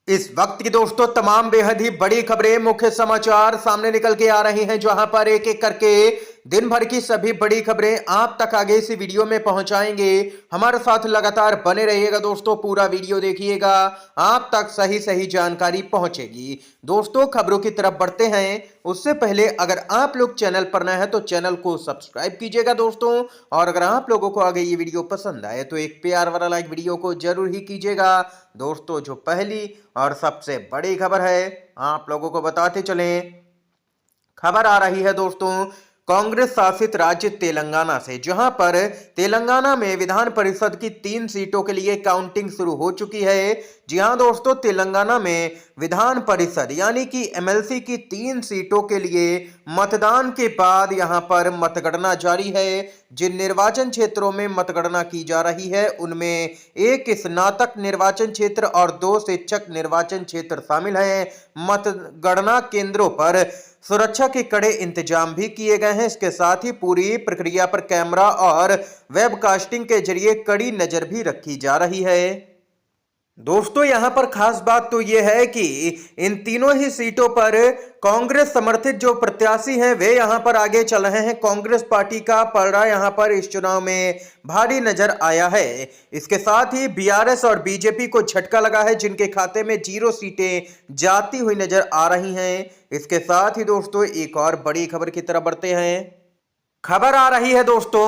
इस वक्त की दोस्तों तमाम बेहद ही बड़ी खबरें, मुख्य समाचार सामने निकल के आ रही हैं, जहां पर एक एक करके दिन भर की सभी बड़ी खबरें आप तक आगे इसी वीडियो में पहुंचाएंगे। हमारे साथ लगातार बने रहिएगा दोस्तों, पूरा वीडियो देखिएगा, आप तक सही सही जानकारी पहुंचेगी। दोस्तों खबरों की तरफ बढ़ते हैं उससे पहले अगर आप लोग चैनल पर नए हैं तो चैनल को सब्सक्राइब कीजिएगा दोस्तों, और अगर आप लोगों को आगे ये वीडियो पसंद आए तो एक प्यार वाला लाइक वीडियो को जरूर ही कीजिएगा। दोस्तों जो पहली और सबसे बड़ी खबर है आप लोगों को बताते चलें, खबर आ रही है दोस्तों कांग्रेस शासित राज्य तेलंगाना से, जहां पर तेलंगाना में विधान परिषद की 3 सीटों के लिए काउंटिंग शुरू हो चुकी है। जी हां दोस्तों, तेलंगाना में विधान परिषद यानी कि एमएलसी की 3 सीटों के लिए मतदान के बाद यहां पर मतगणना जारी है। जिन निर्वाचन क्षेत्रों में मतगणना की जा रही है उनमें एक स्नातक निर्वाचन क्षेत्र और 2 शिक्षक निर्वाचन क्षेत्र शामिल हैं। मतगणना केंद्रों पर सुरक्षा के कड़े इंतजाम भी किए गए हैं। इसके साथ ही पूरी प्रक्रिया पर कैमरा और वेबकास्टिंग के जरिए कड़ी नजर भी रखी जा रही है। दोस्तों यहां पर खास बात तो यह है कि इन तीनों ही सीटों पर कांग्रेस समर्थित जो प्रत्याशी हैं वे यहां पर आगे चल रहे हैं। कांग्रेस पार्टी का पलड़ा यहां पर इस चुनाव में भारी नजर आया है। इसके साथ ही बीआरएस और बीजेपी को झटका लगा है, जिनके खाते में 0 सीटें जाती हुई नजर आ रही हैं। इसके साथ ही दोस्तों एक और बड़ी खबर की तरफ बढ़ते हैं। खबर आ रही है दोस्तों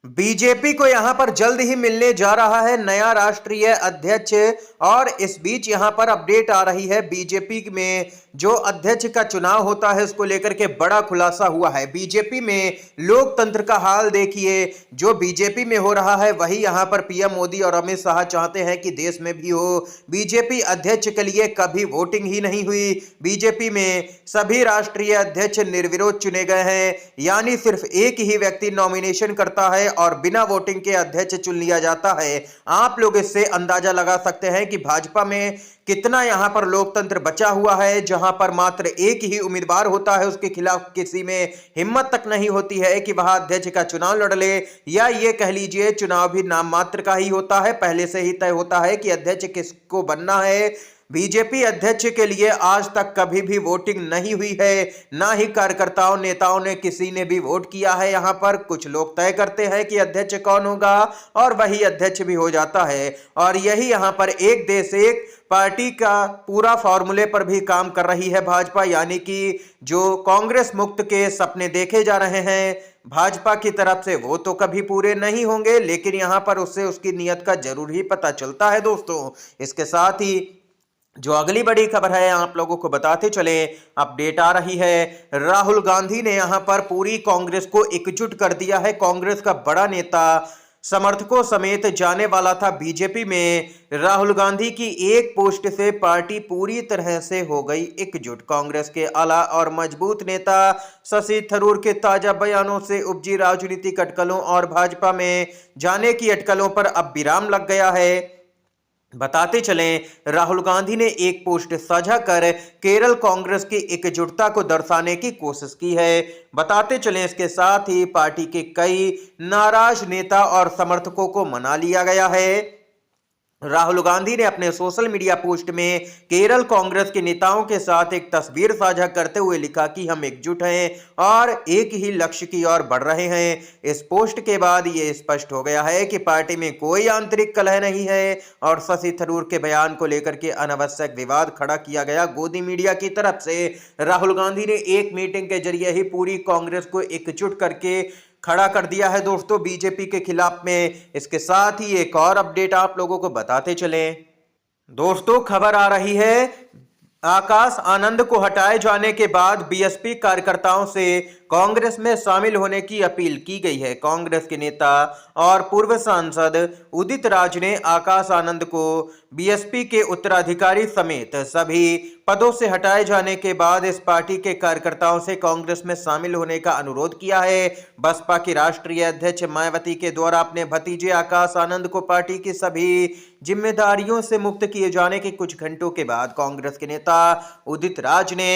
बीजेपी को यहां पर जल्द ही मिलने जा रहा है नया राष्ट्रीय अध्यक्ष, और इस बीच यहां पर अपडेट आ रही है बीजेपी में जो अध्यक्ष का चुनाव होता है उसको लेकर के बड़ा खुलासा हुआ है। बीजेपी में लोकतंत्र का हाल देखिए, जो बीजेपी में हो रहा है वही यहां पर पीएम मोदी और अमित शाह चाहते हैं कि देश में भी हो। बीजेपी अध्यक्ष के लिए कभी वोटिंग ही नहीं हुई। बीजेपी में सभी राष्ट्रीय अध्यक्ष निर्विरोध चुने गए हैं, यानी सिर्फ एक ही व्यक्ति नॉमिनेशन करता है और बिना वोटिंग के अध्यक्ष चुन लिया जाता है। आप लोग इससे अंदाजा लगा सकते हैं कि भाजपा में कितना यहां पर लोकतंत्र बचा हुआ है, जहां पर मात्र एक ही उम्मीदवार होता है, उसके खिलाफ किसी में हिम्मत तक नहीं होती है कि वह अध्यक्ष का चुनाव लड़ ले, या ये कह लीजिए चुनाव भी नाम मात्र का ही होता है। पहले से ही तय होता है कि अध्यक्ष किसको बनना है। बीजेपी अध्यक्ष के लिए आज तक कभी भी वोटिंग नहीं हुई है, ना ही कार्यकर्ताओं नेताओं ने किसी ने भी वोट किया है। यहां पर कुछ लोग तय करते हैं कि अध्यक्ष कौन होगा और वही अध्यक्ष भी हो जाता है, और यही यहां पर एक देश एक पार्टी का पूरा फॉर्मूले पर भी काम कर रही है भाजपा, यानी कि जो कांग्रेस मुक्त के सपने देखे जा रहे हैं भाजपा की तरफ से वो तो कभी पूरे नहीं होंगे, लेकिन यहां पर उससे उसकी नीयत का जरूर ही पता चलता है दोस्तों। इसके साथ ही जो अगली बड़ी खबर है आप लोगों को बताते चले, अपडेट आ रही है राहुल गांधी ने यहां पर पूरी कांग्रेस को एकजुट कर दिया है। कांग्रेस का बड़ा नेता समर्थकों समेत जाने वाला था बीजेपी में। राहुल गांधी की एक पोस्ट से पार्टी पूरी तरह से हो गई एकजुट। कांग्रेस के आला और मजबूत नेता शशि थरूर के ताजा बयानों से उपजी राजनीतिक अटकलों और भाजपा में जाने की अटकलों पर अब विराम लग गया है। बताते चलें, राहुल गांधी ने एक पोस्ट साझा कर केरल कांग्रेस की एकजुटता को दर्शाने की कोशिश की है। बताते चलें इसके साथ ही पार्टी के कई नाराज नेता और समर्थकों को मना लिया गया है। राहुल गांधी ने अपने सोशल मीडिया पोस्ट में केरल कांग्रेस के नेताओं के साथ एक तस्वीर साझा करते हुए लिखा कि हम एकजुट हैं और एक ही लक्ष्य की ओर बढ़ रहे हैं। इस पोस्ट के बाद ये स्पष्ट हो गया है कि पार्टी में कोई आंतरिक कलह नहीं है, और शशि थरूर के बयान को लेकर के अनावश्यक विवाद खड़ा किया गया गोदी मीडिया की तरफ से। राहुल गांधी ने एक मीटिंग के जरिए ही पूरी कांग्रेस को एकजुट करके खड़ा कर दिया है दोस्तों बीजेपी के खिलाफ में। इसके साथ ही एक और अपडेट आप लोगों को बताते चलें दोस्तों, खबर आ रही है आकाश आनंद को हटाए जाने के बाद बीएसपी कार्यकर्ताओं से कांग्रेस में शामिल होने की अपील की गई है। कांग्रेस के नेता और पूर्व सांसद उदित राज ने आकाश आनंद को बीएसपी के उत्तराधिकारी समेत सभी पदों से हटाए जाने के बाद इस पार्टी के कार्यकर्ताओं से कांग्रेस में शामिल होने का अनुरोध किया है। बसपा की राष्ट्रीय अध्यक्ष मायावती के द्वारा अपने भतीजे आकाश आनंद को पार्टी की सभी जिम्मेदारियों से मुक्त किए जाने के कुछ घंटों के बाद कांग्रेस के नेता उदित राज ने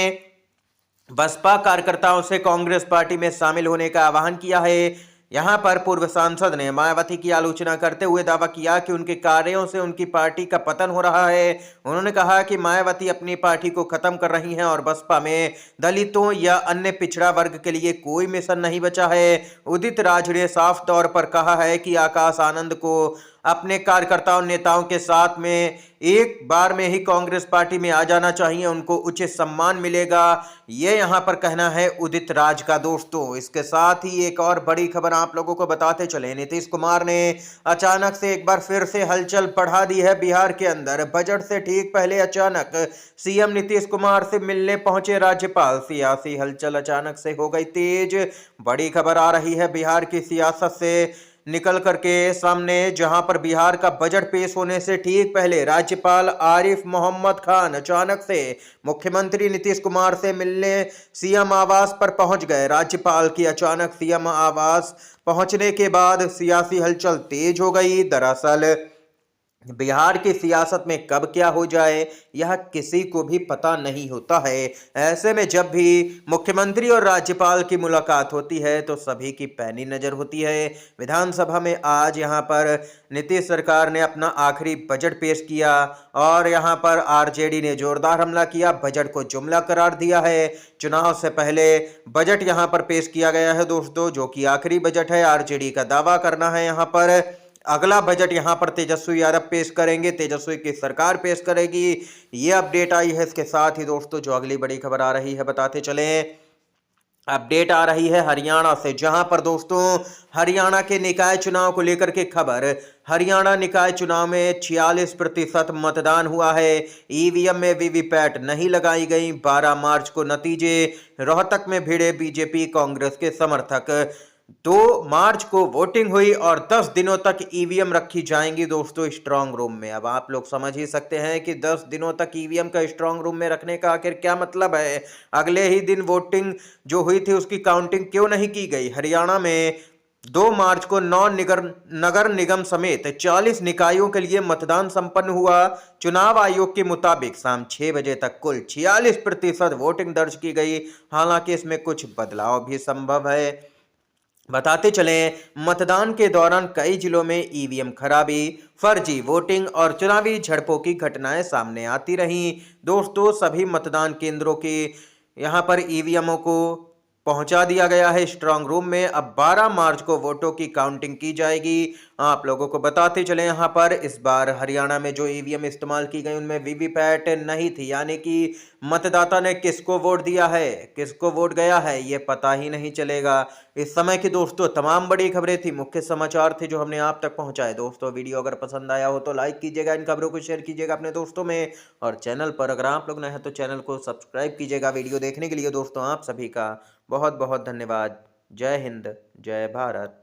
बसपा कार्यकर्ताओं से कांग्रेस पार्टी में शामिल होने का आह्वान किया है। यहाँ पर पूर्व सांसद ने मायावती की आलोचना करते हुए दावा किया कि उनके कार्यों से उनकी पार्टी का पतन हो रहा है। उन्होंने कहा कि मायावती अपनी पार्टी को खत्म कर रही हैं और बसपा में दलितों या अन्य पिछड़ा वर्ग के लिए कोई मिशन नहीं बचा है। उदित राज ने साफ तौर पर कहा है कि आकाश आनंद को अपने कार्यकर्ताओं नेताओं के साथ में एक बार में ही कांग्रेस पार्टी में आ जाना चाहिए, उनको उचित सम्मान मिलेगा, ये यहाँ पर कहना है उदित राज का। दोस्तों, इसके साथ ही एक और बड़ी खबर आप लोगों को बताते चले। नीतीश कुमार ने अचानक से एक बार फिर से हलचल बढ़ा दी है बिहार के अंदर। बजट से ठीक पहले अचानक सीएम नीतीश कुमार से मिलने पहुंचे राज्यपाल। सियासी हलचल अचानक से हो गई तेज। बड़ी खबर आ रही है बिहार की सियासत से निकल करके सामने, जहां पर बिहार का बजट पेश होने से ठीक पहले राज्यपाल आरिफ मोहम्मद खान अचानक से मुख्यमंत्री नीतीश कुमार से मिलने सीएम आवास पर पहुंच गए। राज्यपाल की अचानक सीएम आवास पहुंचने के बाद सियासी हलचल तेज हो गई। दरअसल बिहार की सियासत में कब क्या हो जाए यह किसी को भी पता नहीं होता है। ऐसे में जब भी मुख्यमंत्री और राज्यपाल की मुलाकात होती है तो सभी की पैनी नजर होती है। विधानसभा में आज यहां पर नीतीश सरकार ने अपना आखिरी बजट पेश किया और यहां पर आरजेडी ने जोरदार हमला किया, बजट को जुमला करार दिया है। चुनाव से पहले बजट यहां पर पेश किया गया है दोस्तों, जो कि आखिरी बजट है। आरजेडी का दावा करना है यहां पर अगला बजट यहां पर तेजस्वी यादव पेश करेंगे, तेजस्वी की सरकार पेश करेगी। ये अपडेट आई है। इसके साथ ही दोस्तों जो अगली बड़ी खबर आ रही है बताते चले। अपडेट आ रही है हरियाणा से, जहां पर दोस्तों हरियाणा के निकाय चुनाव को लेकर के खबर। हरियाणा निकाय चुनाव में 46% मतदान हुआ है। ईवीएम में वीवीपैट नहीं लगाई गई। 12 मार्च को नतीजे। रोहतक में भिड़े बीजेपी कांग्रेस के समर्थक। 2 मार्च को वोटिंग हुई और 10 दिनों तक ईवीएम रखी जाएंगी दोस्तों स्ट्रांग रूम में। अब आप लोग समझ ही सकते हैं कि 10 दिनों तक ईवीएम का स्ट्रांग रूम में रखने का आखिर क्या मतलब है। अगले ही दिन वोटिंग जो हुई थी उसकी काउंटिंग क्यों नहीं की गई। हरियाणा में 2 मार्च को 9 नगर निगम समेत 40 निकायों के लिए मतदान संपन्न हुआ। चुनाव आयोग के मुताबिक शाम 6 बजे तक कुल 46% वोटिंग दर्ज की गई। हालांकि इसमें कुछ बदलाव भी संभव है। बताते चलें, मतदान के दौरान कई जिलों में ईवीएम खराबी, फर्जी वोटिंग और चुनावी झड़पों की घटनाएं सामने आती रहीं। दोस्तों सभी मतदान केंद्रों के यहां पर ईवीएमओं को पहुंचा दिया गया है स्ट्रांग रूम में। अब 12 मार्च को वोटों की काउंटिंग की जाएगी। आप लोगों को बताते चले यहां पर इस बार हरियाणा में जो ईवीएम इस्तेमाल की गई उनमें वीवीपैट नहीं थी, यानी कि मतदाता ने किसको वोट दिया है, किसको वोट गया है, ये पता ही नहीं चलेगा। इस समय की दोस्तों तमाम बड़ी खबरें थी, मुख्य समाचार थे जो हमने आप तक पहुंचाए। दोस्तों वीडियो अगर पसंद आया हो तो लाइक कीजिएगा, इन खबरों को शेयर कीजिएगा अपने दोस्तों में, और चैनल पर अगर आप लोग नए हैं तो चैनल को सब्सक्राइब कीजिएगा। वीडियो देखने के लिए दोस्तों आप सभी का बहुत बहुत धन्यवाद। जय हिंद, जय भारत।